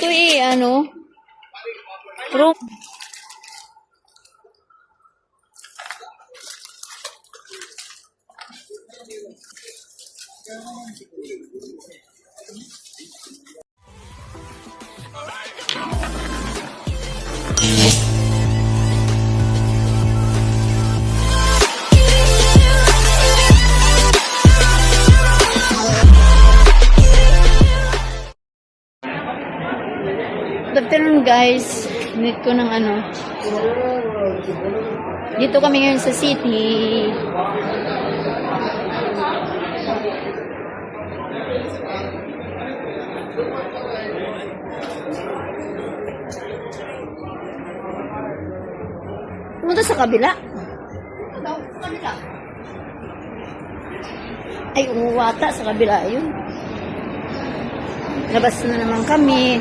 to from Good afternoon guys, need ko ng dito kami ngayon sa city. Pumunta sa kabila. Ay, umuwata sa kabila yun. Labas na naman kami.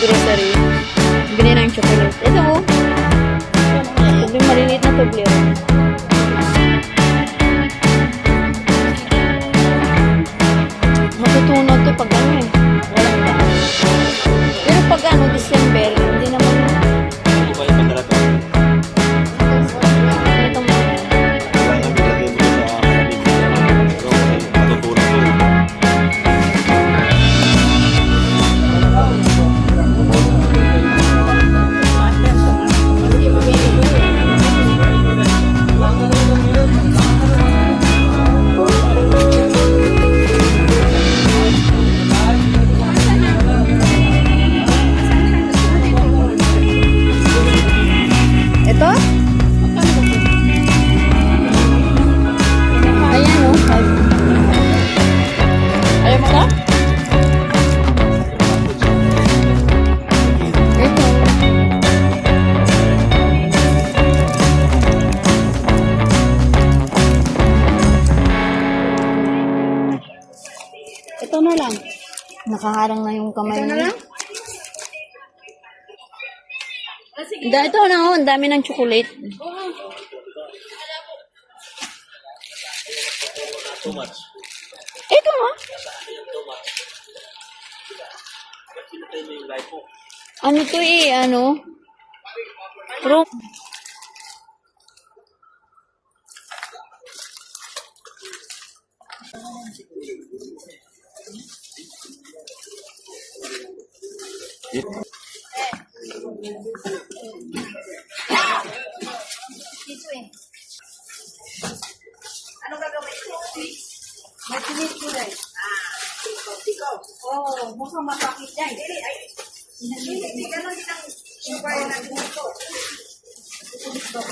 Grocery. Bili ng chocolate. Ito mo. Ito yung maliliit na tublero. Matutunaw to pag walang taon. Pero pag December, hindi naman. Hindi ba yung pagkarato? Ito mo. Kaya bilagay mo sa matutunaw to. Ito na lang. Nakaharang na yung kamay niya. Ito na oh, ang dami ng chocolate. Too much. Ito nga. Too much. Pinatay mo yung life mo. Ano to from Ano gagawin ko? May tinis ko rin. Tiko. Oh, mukhang masakit yan. Hindi, ganun din ang sugar na dito. Nal.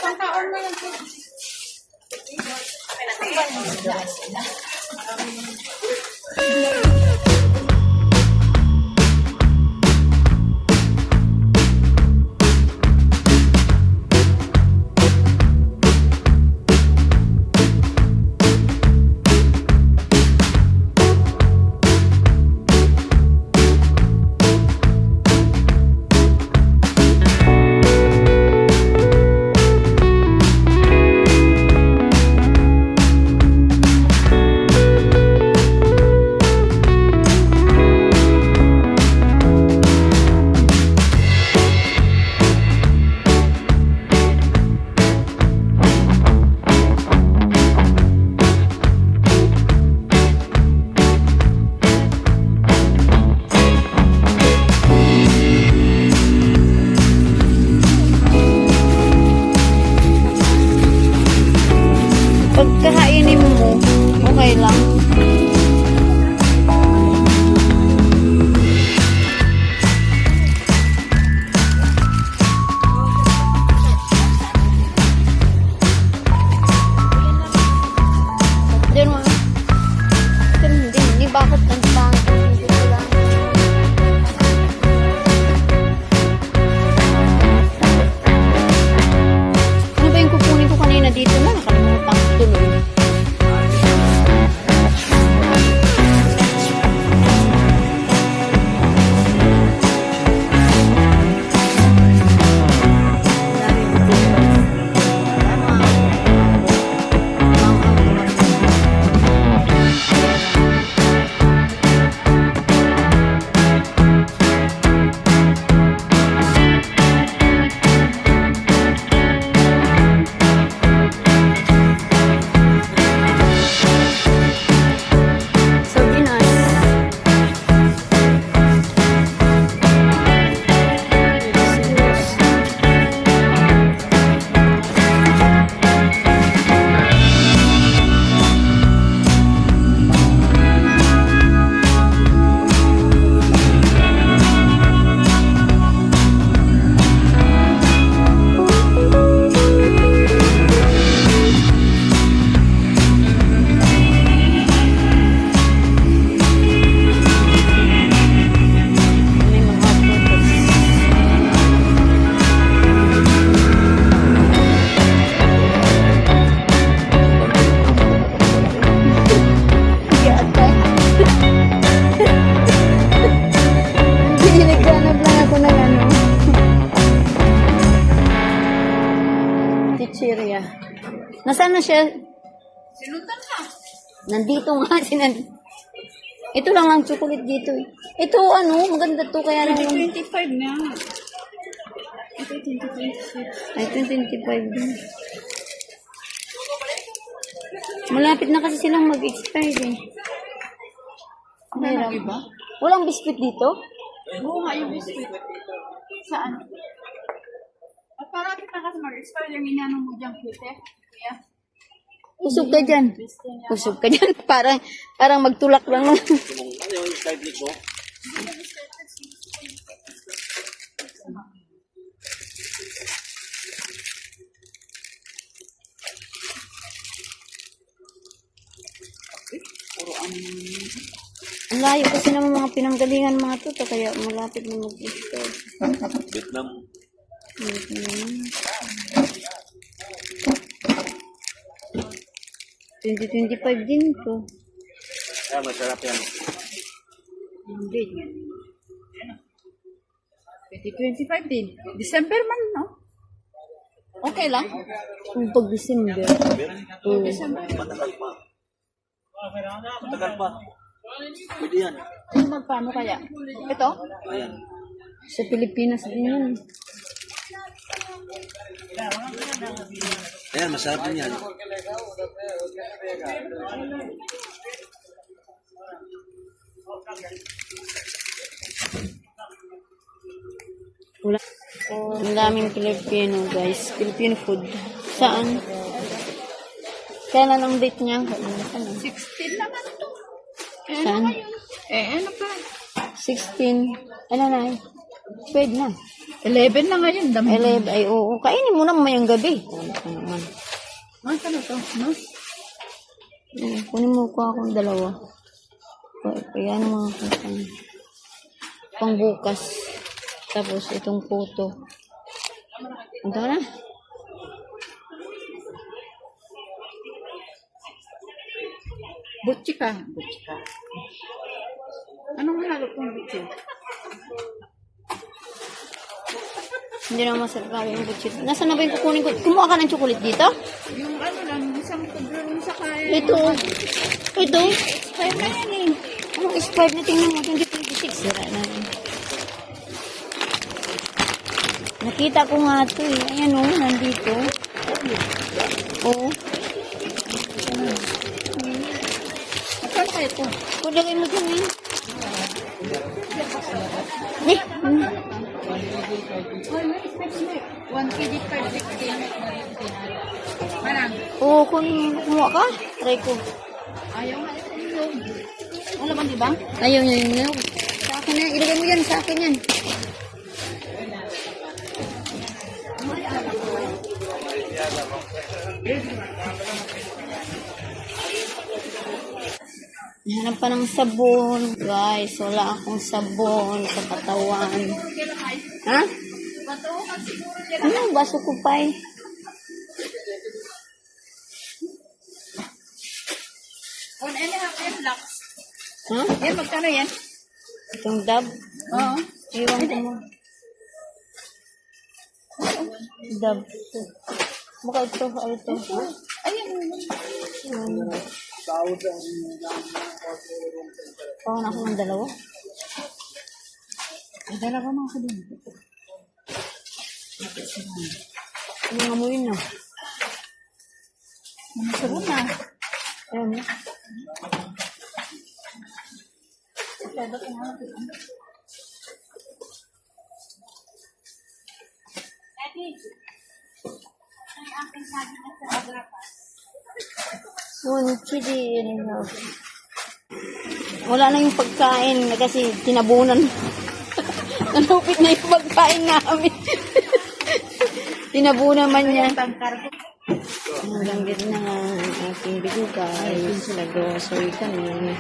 Pangkaon na yan po. Pagkakainin mo, okay lang. Diyan mo. Hindi, bakit ang pangit? Hindi ko lang. Ano ba yung kukunin ko kanina dito na? Nakalimutan ko tuloy. Chicheria. Nasaan na siya? Sinundan na. Nandito nga. Ito lang ang chocolate dito. Ito maganda to. Kaya lang 25 na. Ito 25. Ay, 25 din. Malapit na kasi silang mag-expire eh. Ano iba? Walang biscuit dito? Oo nga yung biscuit. Saan? At parapit na kasi mag-expire yung inano mo dyan, Kute. Kaya, Usog ka dyan. Usog ka dyan. Parang magtulak lang. Ano yung side leak mo? Ang layo kasi ng mga pinanggalingan mga to. Kaya malapit na mag-expire. Vietnam. Mm-hmm. 2025 din to. Kaya masarap yan. hindi yan. 2025 din. December man, no? Okay lang? Kung pag December. December. Matagal pa. Matagal pa. Pwede yan. Ano magpaano kaya? Ito? Ayan. Sa Pilipinas din yan. Ayan, masarap din yan. Wala. Ang daming Filipino, guys. Filipino food. Saan? Kailan ang date niya? 16 naman to. Saan? Ano pa? 16. Ano na eh? Pwede na. 11 na ngayon. Dami. 11. Ay, oo. Kainin mo na mamayang gabi. Ano naman. Ano to? No? Kunin mo ko akong dalawa. Kaya ano mga kasama. Pangbukas. Tapos itong puto. Ito na. Butchi ka. Anong halo kong butchi? Hindi na masarap yung butchit. Nasaan na ba yung kukunin ko? Kumuha ka ng chocolate dito? Yung ano lang, isang kudrong sa kaya. Ito. Ito. Kaya na yan eh. Anong expired na tingnan mo? 2026. Sira na. Nakita ko nga ito eh. Ayan o, nandito. Oo. Saan kaya ito? Kulagay mo dyan eh. Eh. 1 kg per 60. Parang, Oo, kumuha ka. Try ko. ayaw nga ito yung. Wala ba, di ba? Ayaw niya yung milk. Sa akin na. Ilagay mo yan. Sa akin yan. Hanap pa ng sabon. Guys, wala akong sabon sa katawan. Ha? Ano? Baso ko pa eh. On and a half and blocks. Ha? Yan, magkano yan? Itong dab? Oo. Iwan ko mo. Dab. Baka ito. Ano ito? Ayun. Pawon ako ng dalawa. Ay, dalawa mga ko din. Ano nga mo yun na? Sabon na. Ayan. Wala na yung pagkain kasi tinabunan. Nalupit na yung pagkain namin. Tinabunan man niya. Hanggang dito na ang aking video guys. Nag-grocery kami.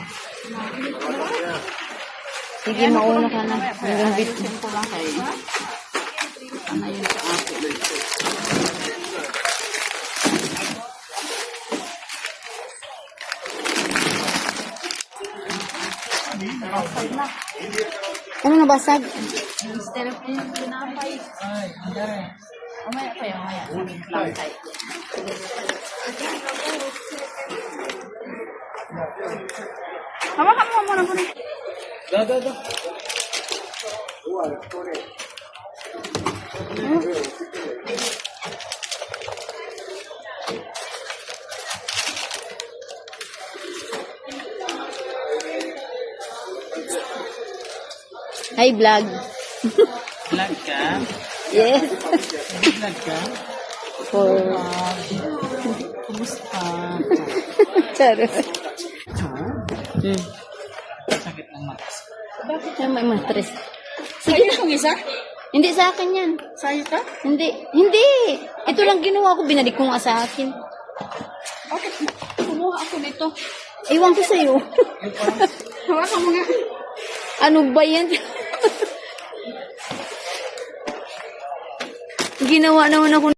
Sige, mauna ka na. Hanggang dito. Ayusin ko lang kayo. Ano yun sa akin? Ano nabasag? Instead of yung pinapay. Ay, andare. Umaya pa yung umaya. Plantay. Hawakan mo muna muna. Da. Hi, vlog. Vlog ka? Yes. Vlog ka? For... Kumusta? Charot. Sakit ng matas. Bakit? Ay, may matres. Sa'yo itong isa? Hindi sa akin yan. Sa'yo to? Hindi. Hindi. Ito lang ginawa ko. Binalik ko nga sa akin. Bakit? Kumuha ako nito. Iwan ko sa'yo. Hawakan mo nga. Ano ba yan? Ginawa naman ako